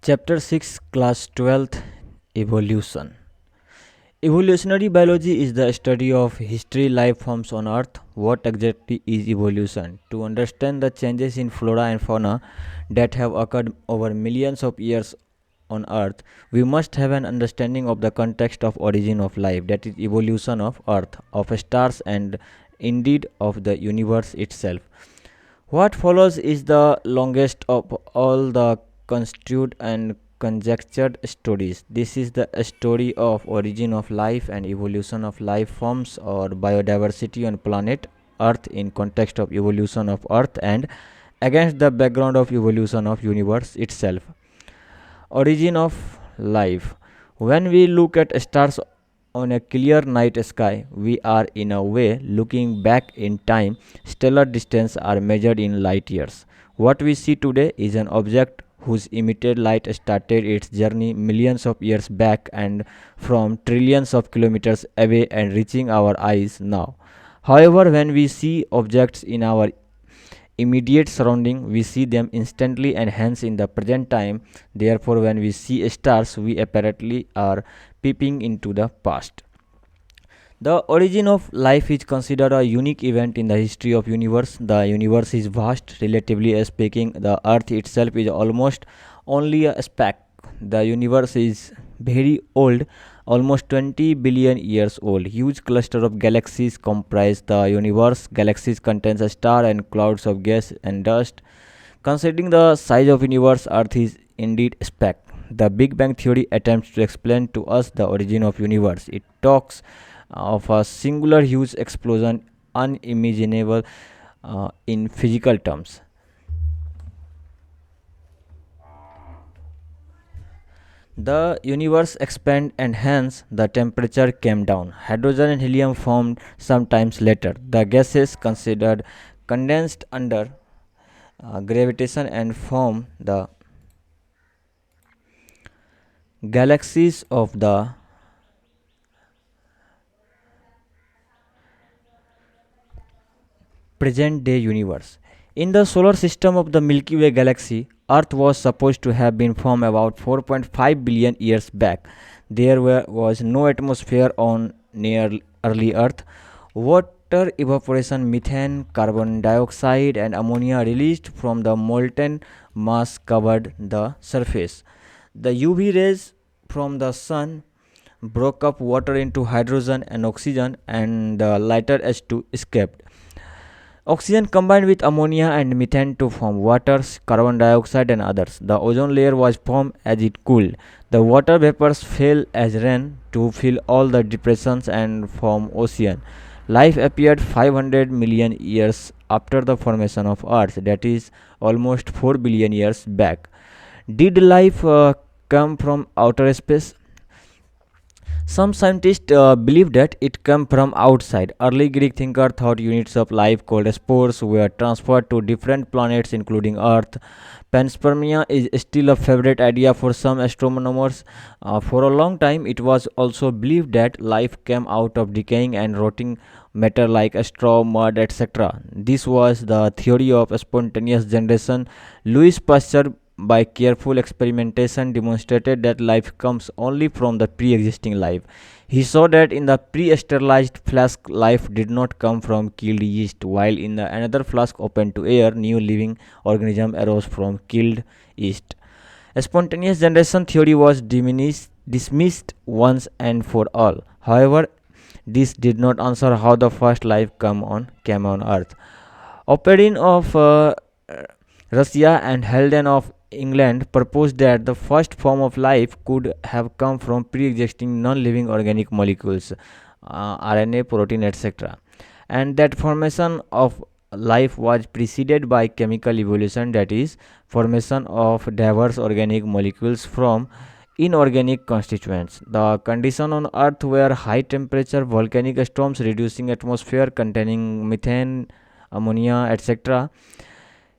Chapter 6, Class 12th, Evolution. Evolutionary biology is the study of history life forms on Earth. What exactly is evolution? To understand the changes in flora and fauna that have occurred over millions of years on Earth, we must have an understanding of the context of origin of life, that is evolution of Earth, of stars, and indeed of the universe itself. What follows is the longest of all the construed and conjectured stories. This is the story of origin of life and evolution of life forms or biodiversity on planet Earth in context of evolution of Earth and against the background of evolution of universe itself. Origin of life. When we look at stars on a clear night sky, we are in a way looking back in time. Stellar distance are measured in light years. What we see today is an object whose emitted light started its journey millions of years back and from trillions of kilometers away and reaching our eyes now. However, when we see objects in our immediate surrounding, we see them instantly and hence in the present time. Therefore, when we see stars, we apparently are peeping into the past. The origin of life is considered a unique event in the history of universe. The universe is vast, relatively speaking. The earth itself is almost only a speck. The universe is very old, almost 20 billion years old. Huge cluster of galaxies comprise the universe. Galaxies contains a star and clouds of gas and dust. Considering the size of universe, earth is indeed a speck. The Big Bang theory attempts to explain to us the origin of universe. It talks of a singular huge explosion unimaginable in physical terms. The universe expanded and hence the temperature came down. Hydrogen and helium formed sometimes later. The gases considered condensed under gravitation and formed the galaxies of the present day universe. In the solar system of the Milky Way galaxy, Earth was supposed to have been formed about 4.5 billion years back. There was no atmosphere on near early Earth. Water evaporation, methane, carbon dioxide, and ammonia released from the molten mass covered the surface. The UV rays from the sun broke up water into hydrogen and oxygen, and the lighter H2 escaped. Oxygen combined with ammonia and methane to form water, carbon dioxide, and others. The ozone layer was formed as it cooled. The water vapors fell as rain to fill all the depressions and form ocean. Life appeared 500 million years after the formation of Earth, that is almost 4 billion years back. Did life come from outer space? Some scientists believe that it came from outside. Early Greek thinkers thought units of life called spores were transferred to different planets, including Earth. Panspermia is still a favorite idea for some astronomers. For a long time, it was also believed that life came out of decaying and rotting matter like straw, mud, etc. This was the theory of spontaneous generation. Louis Pasteur by careful experimentation demonstrated that life comes only from the pre-existing life. He saw that in the pre-sterilized flask life did not come from killed yeast, while in the another flask open to air new living organism arose from killed yeast. A spontaneous generation theory was dismissed once and for all. However, this did not answer how the first life came on earth. Operin of Russia and Halden of England proposed that the first form of life could have come from pre-existing non-living organic molecules, RNA, protein, etc., and that formation of life was preceded by chemical evolution, that is, formation of diverse organic molecules from inorganic constituents. The conditions on Earth were high temperature, volcanic storms, reducing atmosphere containing methane, ammonia, etc.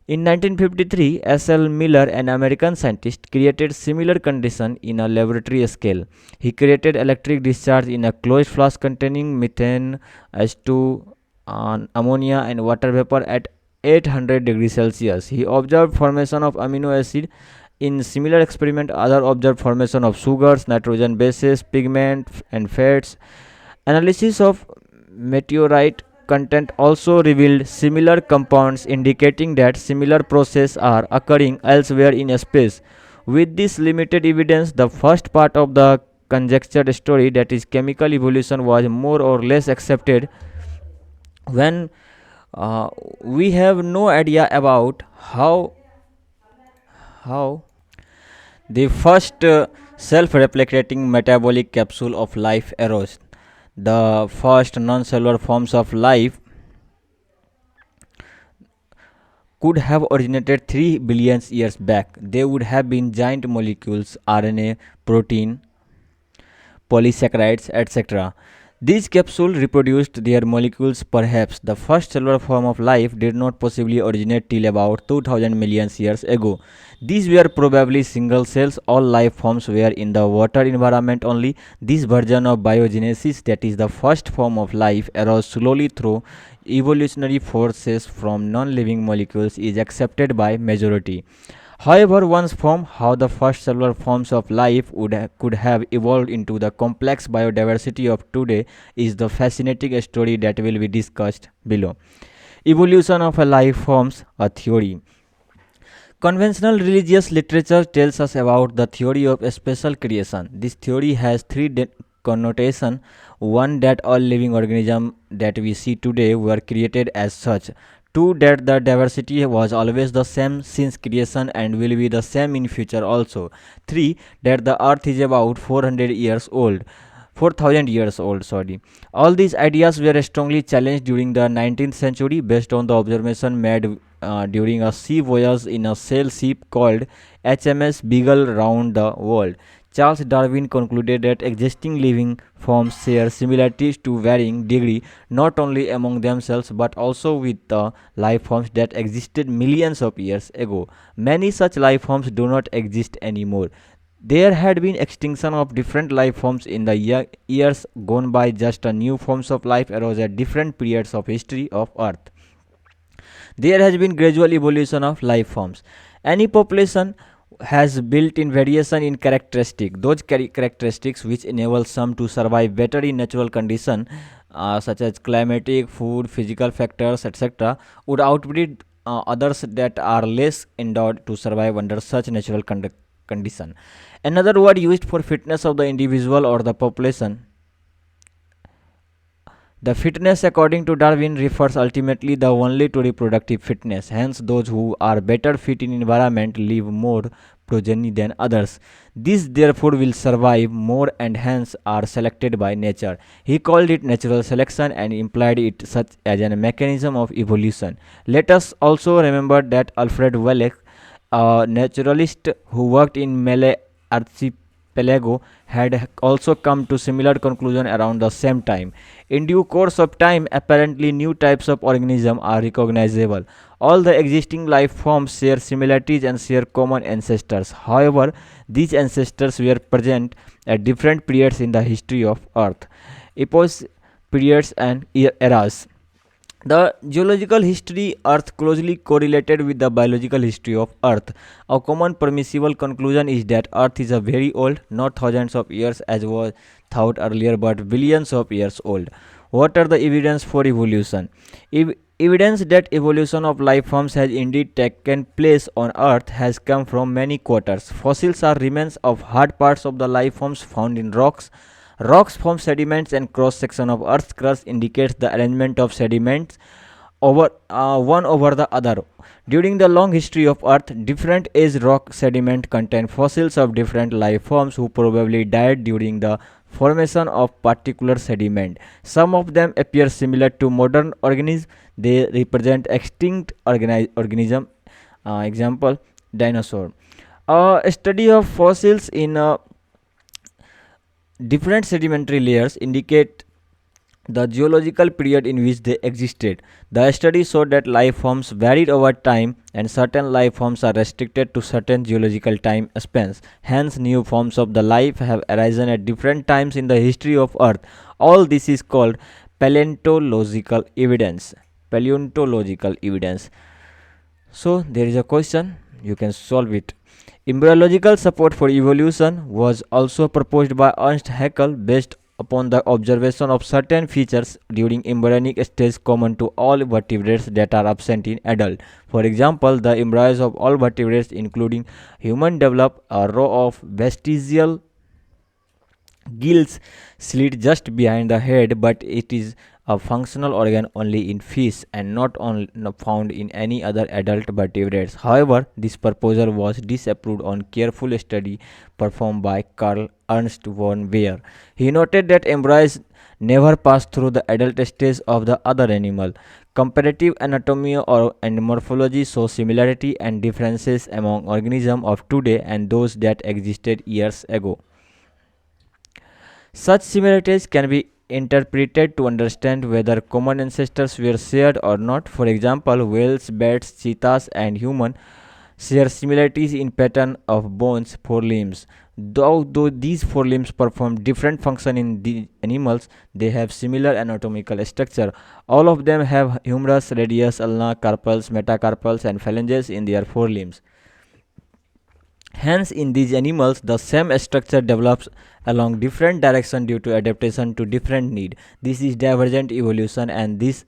In 1953, S.L. Miller, an American scientist, created similar condition in a laboratory scale. He created electric discharge in a closed flask containing methane, H2, ammonia, and water vapor at 800 degrees Celsius. He observed formation of amino acid In similar experiment, other observed formation of sugars, nitrogen bases, pigment, and fats. Analysis of meteorite content also revealed similar compounds, indicating that similar processes are occurring elsewhere in space. With this limited evidence, the first part of the conjectured story, that is chemical evolution, was more or less accepted. When we have no idea about how the first self-replicating metabolic capsule of life arose. The first non-cellular forms of life could have originated 3 billion years back. They would have been giant molecules, RNA, protein, polysaccharides, etc. These capsules reproduced their molecules. Perhaps the first cellular form of life did not possibly originate till about 2000 million years ago. These were probably single cells. All life forms were in the water environment only. This version of biogenesis, that is the first form of life, arose slowly through evolutionary forces from non-living molecules, is accepted by majority. However, once formed, how the first cellular forms of life could have evolved into the complex biodiversity of today is the fascinating story that will be discussed below. Evolution of a life forms, a theory. Conventional religious literature tells us about the theory of special creation. This theory has three connotations. One, that all living organisms that we see today were created as such. Two, that the diversity was always the same since creation and will be the same in future also. Three, that the earth is about 400 years old. 4000 years old, sorry. All these ideas were strongly challenged during the 19th century based on the observation made during a sea voyage in a sail ship called HMS Beagle round the world. Charles Darwin concluded that existing living forms share similarities to varying degree not only among themselves but also with the life forms that existed millions of years ago. Many such life forms do not exist anymore. There had been extinction of different life forms in the years gone by. Just a new forms of life arose at different periods of history of Earth. There has been gradual evolution of life forms. Any population has built-in variation in characteristic. Those characteristics which enable some to survive better in natural condition, such as climatic, food, physical factors, etc., would outbreed others that are less endowed to survive under such natural condition. Another word used for fitness of the individual or the population. The fitness, according to Darwin, refers ultimately the only to reproductive fitness. Hence, those who are better fit in environment leave more progeny than others. These therefore will survive more and hence are selected by nature. He called it natural selection and implied it such as a mechanism of evolution. Let us also remember that Alfred Wallach, a naturalist who worked in Malay archipelago, had also come to similar conclusion around the same time. In due course of time, apparently new types of organisms are recognizable. All the existing life forms share similarities and share common ancestors. However, these ancestors were present at different periods in the history of Earth, epochs, periods, and eras. The geological history Earth closely correlated with the biological history of Earth. A common permissible conclusion is that Earth is a very old, not thousands of years as was thought earlier, but billions of years old. What are the evidence for evolution? Evidence that evolution of life forms has indeed taken place on Earth has come from many quarters. Fossils are remains of hard parts of the life forms found in rocks. Rocks form sediments and cross section of Earth's crust indicates the arrangement of sediments over one over the other. During the long history of Earth, different age rock sediment contain fossils of different life forms who probably died during the formation of particular sediment. Some of them appear similar to modern organisms. They represent extinct organism. Example: dinosaur. A study of fossils in different sedimentary layers indicate the geological period in which they existed. The study showed that life forms varied over time and certain life forms are restricted to certain geological time spans. Hence, new forms of the life have arisen at different times in the history of Earth. All this is called paleontological evidence. Paleontological evidence. So, there is a question, you can solve it. Embryological support for evolution was also proposed by Ernst Haeckel based upon the observation of certain features during embryonic stage common to all vertebrates that are absent in adult. For example, the embryos of all vertebrates including human develop a row of vestigial gills slit just behind the head, but it is a functional organ only in fish and not found in any other adult vertebrates. However, this proposal was disapproved on careful study performed by Carl Ernst von Baer. He noted that embryos never pass through the adult stage of the other animal. Comparative anatomy and morphology show similarity and differences among organisms of today and those that existed years ago. Such similarities can be interpreted to understand whether common ancestors were shared or not. For example, whales, bats, cheetahs, and humans share similarities in pattern of bones, forelimbs. Though these forelimbs perform different functions in the animals, they have similar anatomical structure. All of them have humerus, radius, ulna, carpals, metacarpals, and phalanges in their forelimbs. Hence, in these animals, the same structure develops along different directions due to adaptation to different need. This is divergent evolution, and these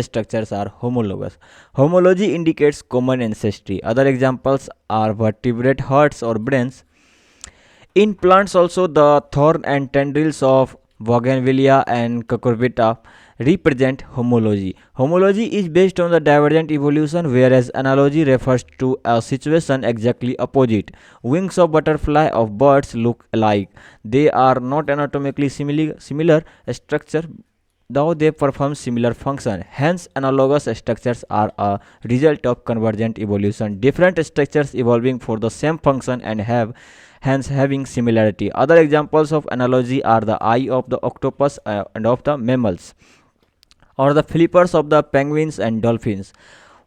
structures are homologous. Homology indicates common ancestry. Other examples are vertebrate hearts or brains. In plants also, the thorn and tendrils of Bougainvillea and Cucurbita represent homology. Homology is based on the divergent evolution, whereas analogy refers to a situation exactly opposite. Wings of butterfly of birds look alike. They are not anatomically similar structure, though they perform similar function. Hence, analogous structures are a result of convergent evolution. Different structures evolving for the same function and hence having similarity. Other examples of analogy are the eye of the octopus and of the mammals, or the flippers of the penguins and dolphins.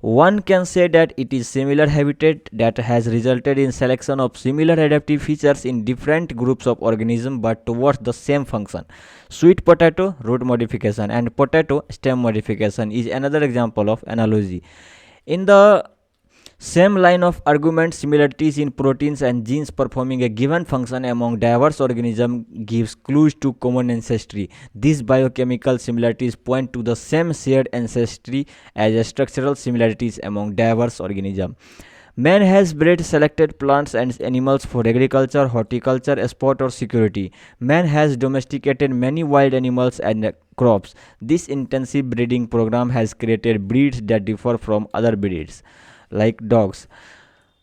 One can say that it is similar habitat that has resulted in selection of similar adaptive features in different groups of organisms but towards the same function. Sweet potato root modification and potato stem modification is another example of analogy. In the same line of argument, similarities in proteins and genes performing a given function among diverse organisms gives clues to common ancestry. These biochemical similarities point to the same shared ancestry as structural similarities among diverse organisms. Man has bred selected plants and animals for agriculture, horticulture, sport, or security. Man has domesticated many wild animals and crops. This intensive breeding program has created breeds that differ from other breeds, like dogs,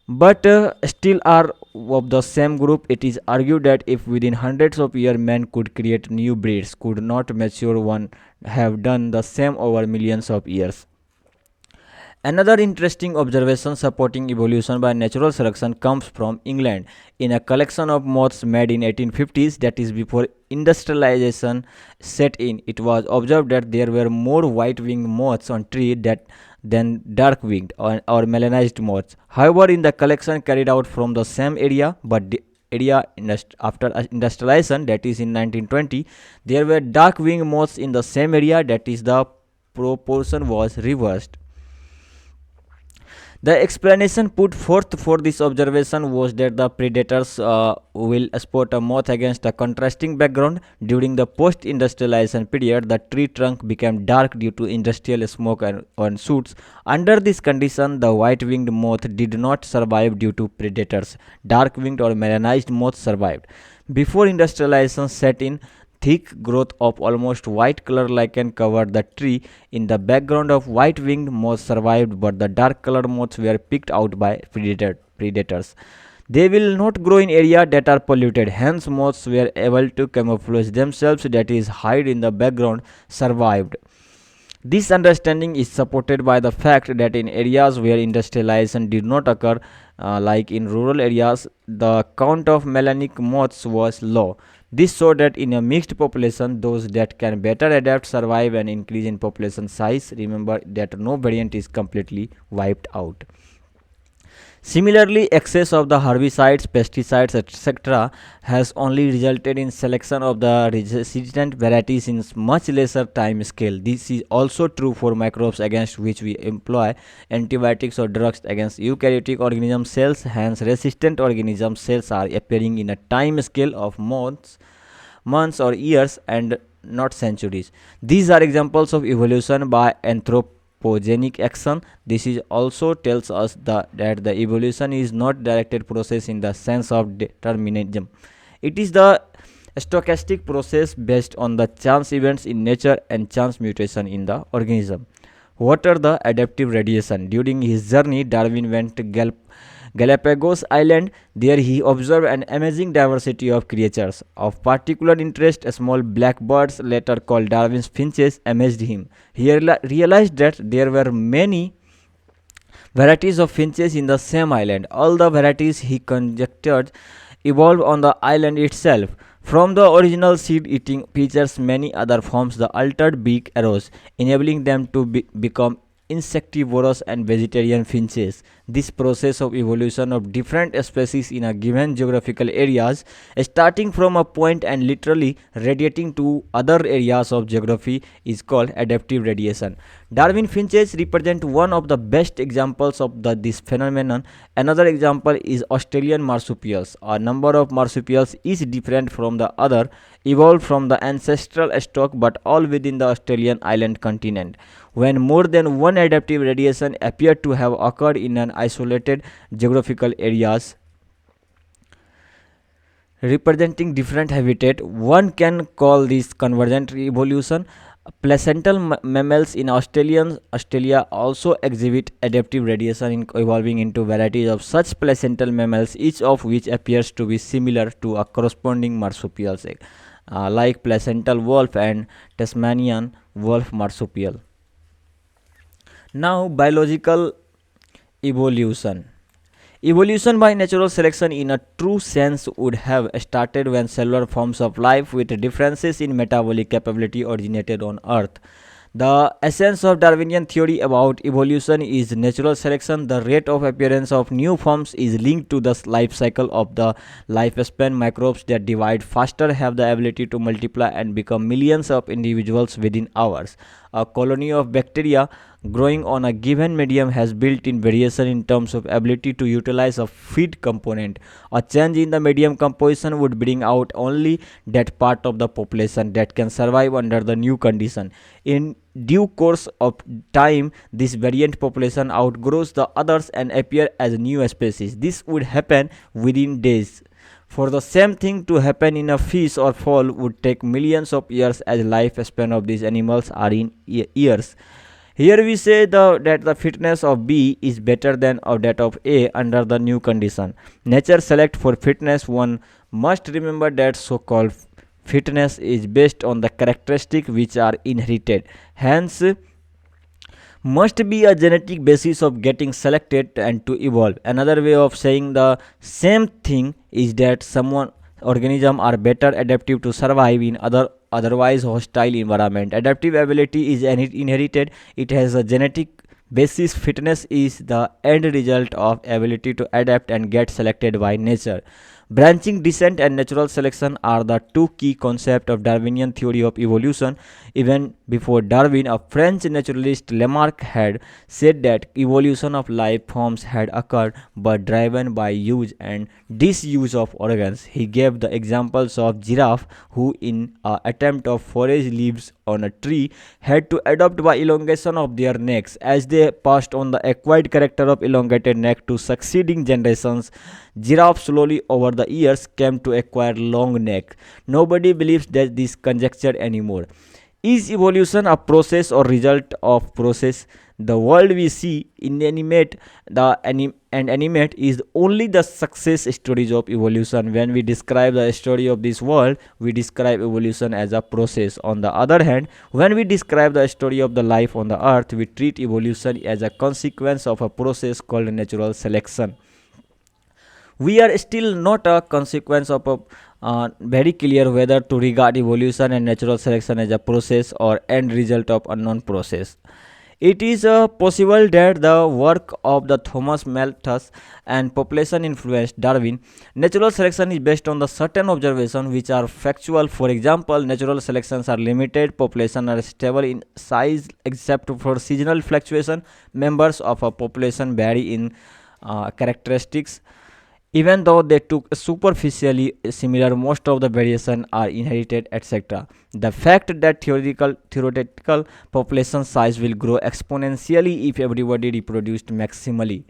but still are of the same group. It is argued that if within hundreds of years man could create new breeds, could not mature one have done the same over millions of years? Another interesting observation supporting evolution by natural selection comes from England. In a collection of moths made in 1850s, that is before industrialization set in, it was observed that there were more white-winged moths on trees than dark-winged or melanized moths. However, in the collection carried out from the same area, but the area after industrialization, that is in 1920, there were dark-winged moths in the same area, that is the proportion was reversed. The explanation put forth for this observation was that the predators will spot a moth against a contrasting background. During the post-industrialization period, the tree trunk became dark due to industrial smoke and soot. Under this condition, the white-winged moth did not survive due to predators. Dark-winged or melanized moths survived. Before industrialization set in, thick growth of almost white color lichen covered the tree. In the background of white-winged moths survived, but the dark-colored moths were picked out by predators. They will not grow in areas that are polluted. Hence, moths were able to camouflage themselves, that is, hide in the background, survived. This understanding is supported by the fact that in areas where industrialization did not occur, like in rural areas, the count of melanic moths was low. This showed that in a mixed population, those that can better adapt survive and increase in population size. Remember that no variant is completely wiped out. Similarly, excess of the herbicides, pesticides, etc. has only resulted in selection of the resistant varieties in much lesser time scale. This is also true for microbes against which we employ antibiotics or drugs against eukaryotic organism cells. Hence, resistant organism cells are appearing in a time scale of months or years and not centuries. These are examples of evolution by anthropogenic action. This is also tells us that the evolution is not directed process in the sense of determinism. It is the stochastic process based on the chance events in nature and chance mutation in the organism. What are the adaptive radiation? During his journey, Darwin went to Galapagos Island. There he observed an amazing diversity of creatures. Of particular interest, small black birds, later called Darwin's finches, amazed him. He realized that there were many varieties of finches in the same island. All the varieties, he conjectured, evolved on the island itself. From the original seed-eating features, many other forms the altered beak arose, enabling them to become insectivorous and vegetarian finches. This process of evolution of different species in a given geographical areas, starting from a point and literally radiating to other areas of geography, is called adaptive radiation. Darwin finches represent one of the best examples of this phenomenon. Another example is Australian marsupials. A number of marsupials, each different from the other, evolved from the ancestral stock but all within the Australian island continent. When more than one adaptive radiation appeared to have occurred in an isolated geographical areas representing different habitat, one can call this convergent evolution. Placental mammals in Australia also exhibit adaptive radiation in evolving into varieties of such placental mammals, each of which appears to be similar to a corresponding marsupials, like placental wolf and Tasmanian wolf marsupial. Now, biological evolution. Evolution by natural selection in a true sense would have started when cellular forms of life with differences in metabolic capability originated on Earth. The essence of Darwinian theory about evolution is natural selection. The rate of appearance of new forms is linked to the life cycle of the lifespan. Microbes that divide faster have the ability to multiply and become millions of individuals within hours. A colony of bacteria growing on a given medium has built-in variation in terms of ability to utilize a feed component. A change in the medium composition would bring out only that part of the population that can survive under the new condition. In due course of time, this variant population outgrows the others and appear as new species. This would happen within days. For the same thing to happen in a fish or fowl would take millions of years, as lifespan of these animals are in years. Here we say that the fitness of B is better than that of A under the new condition. Nature select for fitness. One must remember that so-called fitness is based on the characteristics which are inherited. Hence, must be a genetic basis of getting selected and to evolve. Another way of saying the same thing is that some organisms are better adaptive to survive in otherwise hostile environment. Adaptive ability is inherited. It has a genetic basis. Fitness is the end result of ability to adapt and get selected by nature. Branching descent and natural selection are the two key concepts of Darwinian theory of evolution. Even before Darwin, a French naturalist, Lamarck, had said that evolution of life forms had occurred but driven by use and disuse of organs. He gave the examples of giraffe who, in an attempt to forage leaves on a tree, had to adapt by elongation of their necks. As they passed on the acquired character of elongated neck to succeeding generations, giraffe slowly over the years came to acquire long neck. Nobody believes that this conjecture anymore. Is evolution a process or result of process? The world we see, inanimate and animate, is only the success stories of evolution. When we describe the story of this world, we describe evolution as a process. On the other hand, when we describe the story of the life on the earth, we treat evolution as a consequence of a process called natural selection. We are still not a consequence of very clear whether to regard evolution and natural selection as a process or end result of unknown process. It is possible that the work of the Thomas Malthus and population influenced Darwin. Natural selection is based on the certain observations which are factual. For example, natural selections are limited, population are stable in size except for seasonal fluctuation. Members of a population vary in characteristics. Even though they took superficially similar, most of the variation are inherited, etc. The fact that theoretical population size will grow exponentially if everybody reproduced maximally,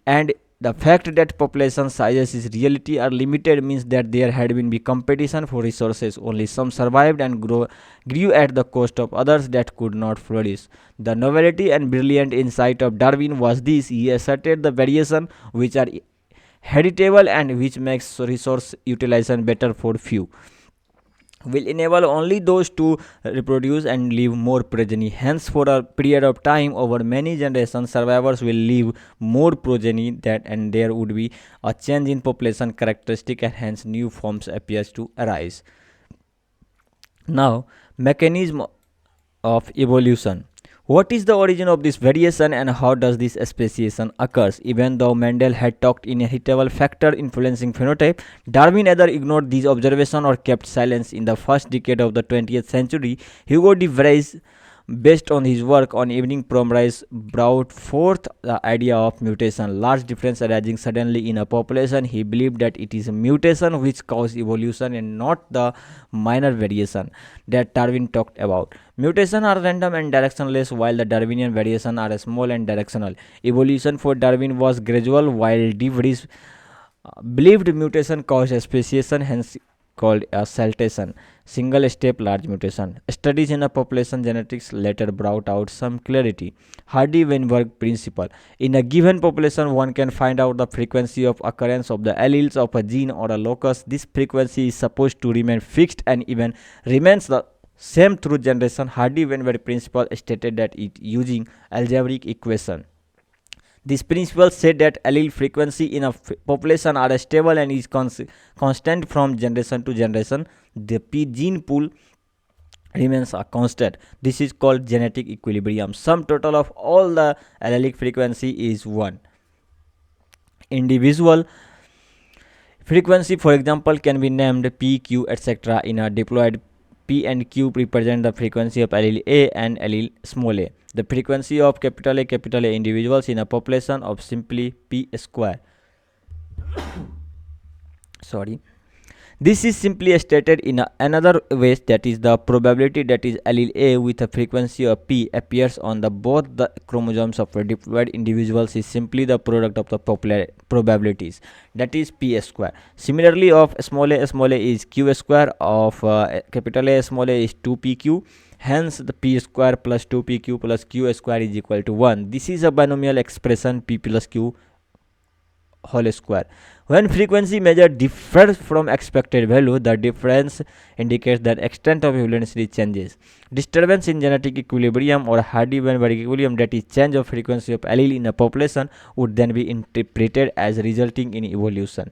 and the fact that population sizes in reality are limited means that there had been competition for resources. Only some survived and grew at the cost of others that could not flourish. The novelty and brilliant insight of Darwin was this: he asserted the variation which are heritable and which makes resource utilization better for few will enable only those to reproduce and leave more progeny. Hence, for a period of time over many generations, survivors will leave more progeny that, and there would be a change in population characteristic, and hence new forms appears to arise. Now, mechanism of evolution. What is the origin of this variation and how does this speciation occurs? Even though Mendel had talked inheritable factor influencing phenotype, Darwin either ignored these observations or kept silence. In the first decade of the 20th century, Hugo de Vries, based on his work on evening primrose, brought forth the idea of mutation, large difference arising suddenly in a population. He believed that it is a mutation which causes evolution and not the minor variation that Darwin talked about. Mutations are random and directionless, while the Darwinian variations are small and directional. Evolution for Darwin was gradual, while De Vries believed mutation caused speciation, hence called a saltation, single step large mutation. Studies in a population genetics later brought out some clarity. Hardy-Weinberg principle. In a given population, one can find out the frequency of occurrence of the alleles of a gene or a locus. This frequency is supposed to remain fixed and even remains the same through generation. Hardy-Weinberg principle stated that it using algebraic equation. This principle said that allele frequency in a population are stable and is constant from generation to generation. The gene pool remains a constant. This is called genetic equilibrium. Sum total of all the allelic frequency is 1. Individual frequency, for example, can be named P, Q, etc. in a diploid. P and Q represent the frequency of allele A and allele small a. The frequency of capital A individuals in a population of simply P square. Sorry. This is simply stated in another way, that is the probability that is allele A with a frequency of P appears on the both the chromosomes of a diploid individuals is simply the product of the probabilities, that is P square. Similarly, of small a is Q square, of capital A small a is 2PQ. Hence, the P square plus 2PQ plus Q square is equal to 1. This is a binomial expression, P plus Q whole square. When frequency measure differs from expected value, the difference indicates that extent of evolutionary changes. Disturbance in genetic equilibrium or Hardy-Weinberg equilibrium, that is change of frequency of allele in a population, would then be interpreted as resulting in evolution.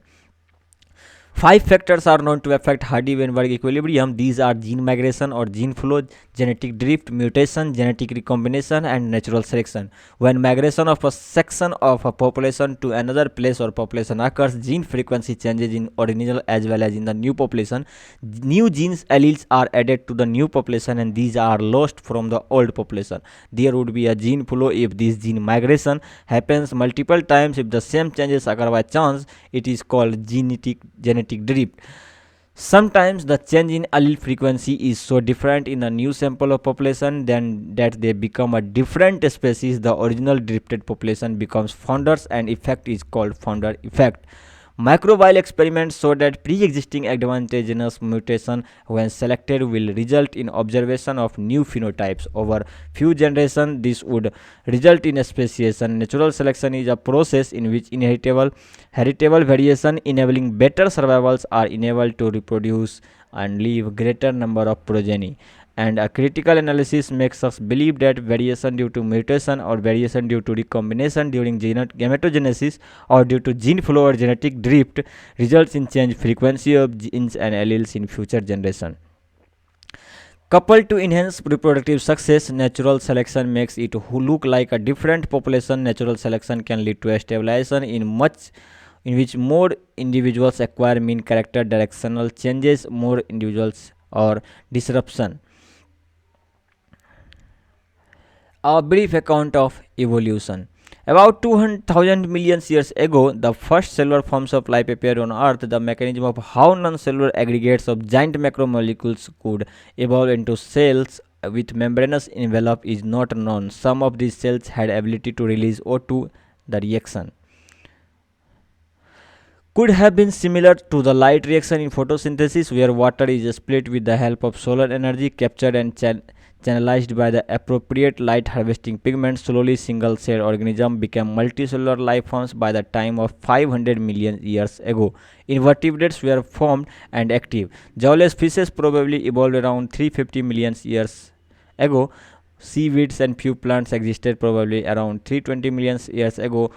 5 factors are known to affect Hardy-Weinberg equilibrium. These are gene migration or gene flow, genetic drift, mutation, genetic recombination, and natural selection. When migration of a section of a population to another place or population occurs, gene frequency changes in original as well as in the new population. New genes alleles are added to the new population and these are lost from the old population. There would be a gene flow if this gene migration happens multiple times. If the same changes occur by chance, it is called genetic drift. Sometimes the change in allele frequency is so different in a new sample of population then that they become a different species. The original drifted population becomes founders and effect is called founder effect. Microbial experiments show that pre-existing advantageous mutation when selected will result in observation of new phenotypes. Over few generations, this would result in speciation. Natural selection is a process in which heritable variation enabling better survivals are enabled to reproduce and leave greater number of progeny. And a critical analysis makes us believe that variation due to mutation or variation due to recombination during gametogenesis or due to gene flow or genetic drift results in change frequency of genes and alleles in future generation. Coupled to enhance reproductive success, natural selection makes it look like a different population. Natural selection can lead to a stabilization in which more individuals acquire mean character directional changes, more individuals or disruption. A brief account of evolution. About 200,000 million years ago, the first cellular forms of life appeared on Earth. The mechanism of how non-cellular aggregates of giant macromolecules could evolve into cells with membranous envelope is not known. Some of these cells had ability to release O2. The reaction could have been similar to the light reaction in photosynthesis, where water is split with the help of solar energy captured and channelized by the appropriate light harvesting pigment. Slowly, single cell organisms became multicellular life forms by the time of 500 million years ago. Invertebrates were formed and active. Jawless fishes probably evolved around 350 million years ago. Seaweeds and few plants existed probably around 320 million years ago.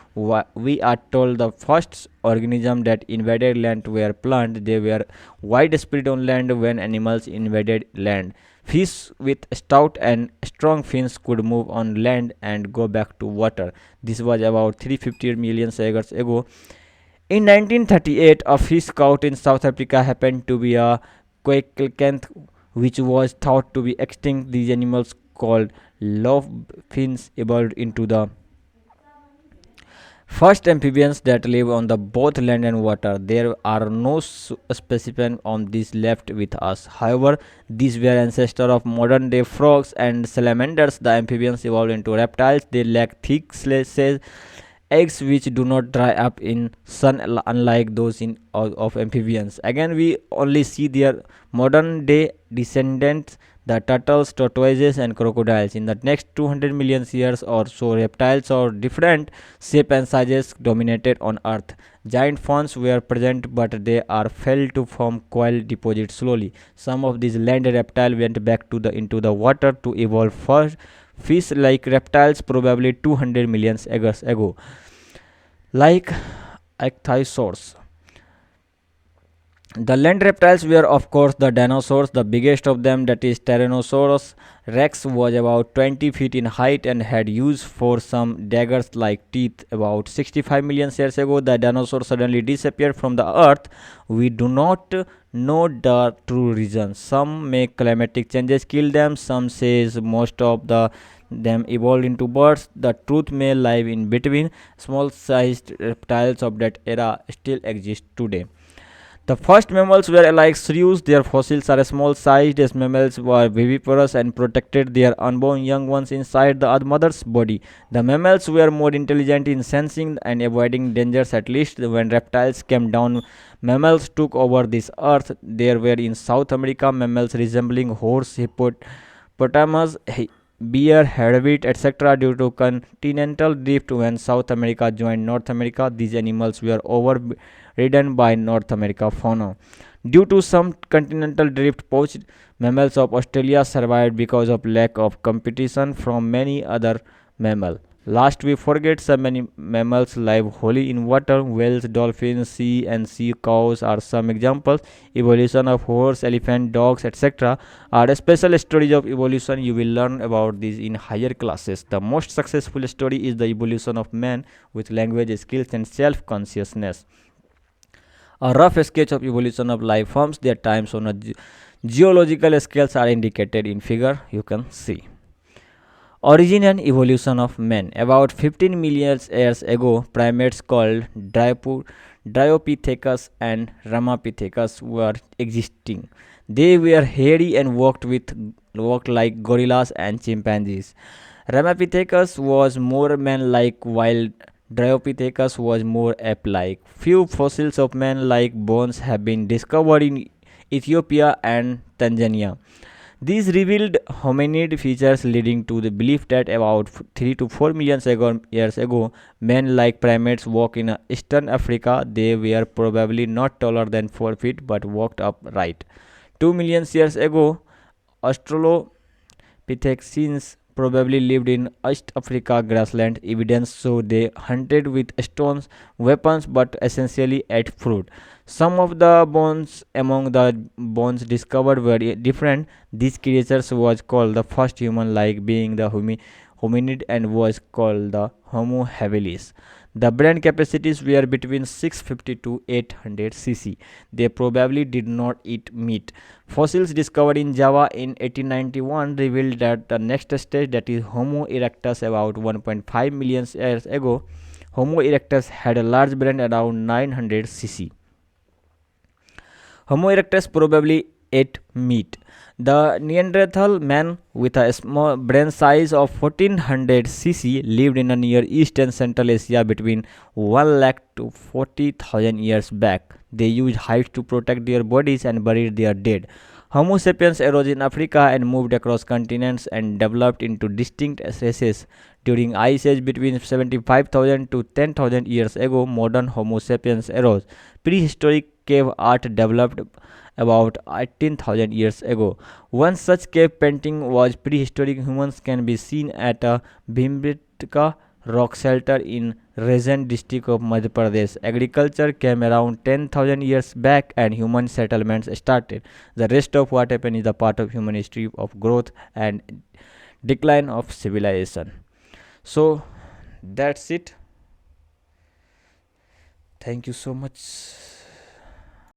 We are told the first organisms that invaded land were plants. They were widespread on land when animals invaded land. Fish with stout and strong fins could move on land and go back to water. This was about 350 million years ago. In 1938, a fish caught in South Africa happened to be a quailcanth, which was thought to be extinct. These animals, called love fins, evolved into the first amphibians that live on the both land and water. There are no specimens on this left with us. However, these were ancestors of modern day frogs and salamanders. The amphibians evolved into reptiles. They lack thick eggs which do not dry up in sun, unlike those of amphibians. Again, we only see their modern day descendants, the turtles, tortoises and crocodiles. In the next 200 million years or so, reptiles of different shape and sizes dominated on earth. Giant fawns were present, but they are failed to form coil deposits slowly. Some of these land reptiles went back to into the water to evolve first fish like reptiles probably 200 million years ago, like ichthyosaurs. The land reptiles were, of course, the dinosaurs. The biggest of them, that is Tyrannosaurus rex, was about 20 feet in height and had used for some daggers like teeth. About 65 million years ago, the dinosaur suddenly disappeared from the earth. We do not know the true reason. Some may climatic changes killed them. Some says most of them evolved into birds. The truth may lie in between. Small-sized reptiles of that era still exist today. The first mammals were like shrews. Their fossils are small sized as mammals were viviparous and protected their unborn young ones inside the mother's body. The mammals were more intelligent in sensing and avoiding dangers, at least when reptiles came down. Mammals took over this earth. There were in South America mammals resembling horse, hippopotamus, bear, rabbit, etc. Due to continental drift, when South America joined North America, these animals were overridden by North America fauna. Due to some continental drift, poached mammals of Australia survived because of lack of competition from many other mammals. Last, we forget some many mammals live wholly in water. Whales, dolphins, sea and sea cows are some examples. Evolution of horse, elephant, dogs, etc. are special stories of evolution. You will learn about these in higher classes. The most successful story is the evolution of man with language skills and self-consciousness. A rough sketch of evolution of life forms. Their times on a geological scales are indicated in figure. You can see. Origin and evolution of man. About 15 million years ago, primates called Dryopithecus and Ramapithecus were existing. They were hairy and walked like gorillas and chimpanzees. Ramapithecus was more man-like, while Dryopithecus was more ape-like. Few fossils of man-like bones have been discovered in Ethiopia and Tanzania. These revealed hominid features, leading to the belief that about 3 to 4 million years ago, men-like primates walked in eastern Africa. They were probably not taller than 4 feet but walked upright. 2 million years ago, Australopithecines probably lived in East Africa grassland. Evidence show they hunted with stones weapons but essentially ate fruit. Some of the bones among the bones discovered were different. These creatures was called the first human-like being, the hominid, and was called the Homo habilis. The brain capacities were between 650 to 800 cc. They probably did not eat meat. Fossils discovered in Java in 1891 revealed that the next stage, that is Homo erectus, about 1.5 million years ago, Homo erectus had a large brain around 900 cc. Homo erectus probably ate meat. The Neanderthal man with a small brain size of 1400 cc lived in a Near East and Central Asia between 1 lakh to 40,000 years back. They used hides to protect their bodies and buried their dead. Homo sapiens arose in Africa and moved across continents and developed into distinct races. During Ice Age between 75,000 to 10,000 years ago, modern Homo sapiens arose. Prehistoric cave art developed about 18,000 years ago. One such cave painting was prehistoric humans can be seen at a Bhimbetka rock shelter in Raisen district of Madhya Pradesh. Agriculture came around 10,000 years back and human settlements started. The rest of what happened is a part of human history of growth and decline of civilization. So that's it. Thank you so much.